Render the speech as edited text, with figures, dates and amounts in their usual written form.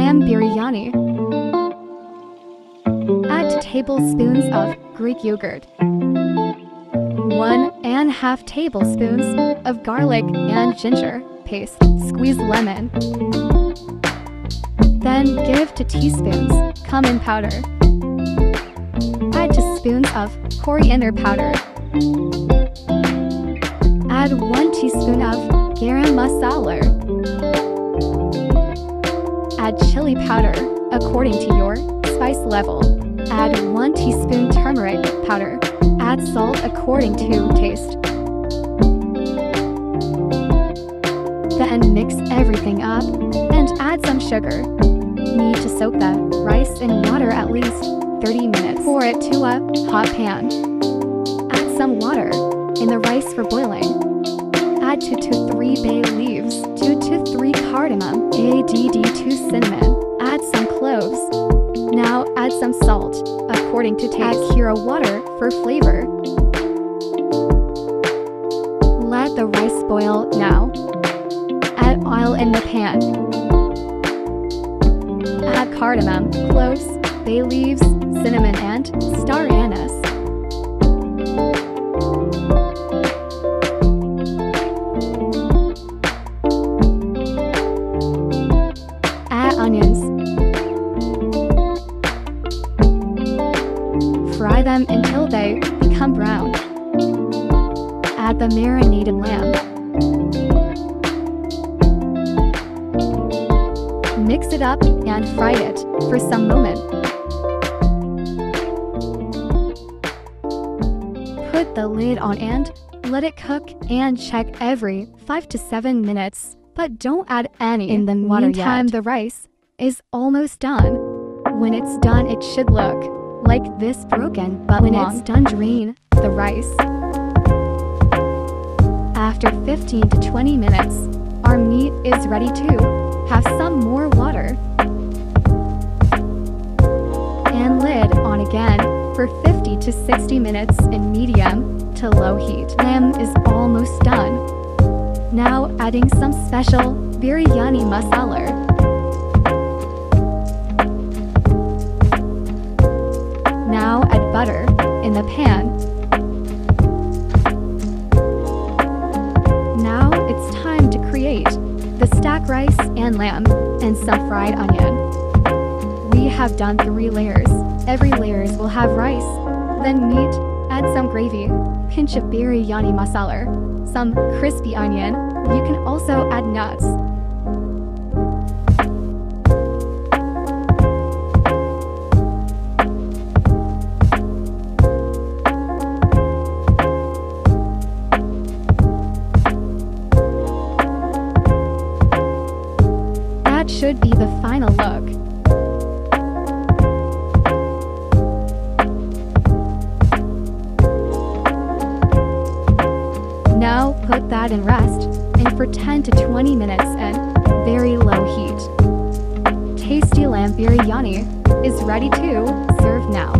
Lamb Biryani. Add 2 tablespoons of Greek yogurt, 1½ tablespoons of garlic and ginger paste. Squeeze lemon. Then give 2 teaspoons cumin powder. Add 2 spoons of coriander powder. Add 1 teaspoon of garam masala. Add chili powder according to your spice level. Add 1 teaspoon turmeric powder. Add salt according to taste. Then mix everything up and add some sugar. Need to soak the rice in water at least 30 minutes. Pour it to a hot pan. Add some water in the rice for boiling. Add 2 to 3 bay leaves, 2 to 3 cardamom, add 2 cinnamon. Add some cloves. Now add some salt according to taste. Add kewra water for flavor. Let the rice boil now. Add oil in the pan. Add cardamom, cloves, bay leaves, cinnamon and star anise. Add onions. Fry them until they become brown. Add the marinated lamb. Mix it up and fry it for some moment. Put the lid on and let it cook and check every 5 to 7 minutes. But don't add any in the water yet. The rice is almost done. When it's done, it should look like this, broken but when long. It's done, drain the rice. After 15 to 20 minutes, our meat is ready to have some more water. And lid on again for 50 to 60 minutes in medium to low heat. Lamb is almost done. Now adding some special biryani masala. Now add butter in the pan. Now it's time to create the stack rice and lamb and some fried onion. We have done 3 layers. Every layers will have rice, then meat, add some gravy, pinch of biryani masala, some crispy onion. You can also add nuts. That should be the final look. Now put that in rest and for 10 to 20 minutes in very low heat. Tasty lamb biryani is ready to serve now.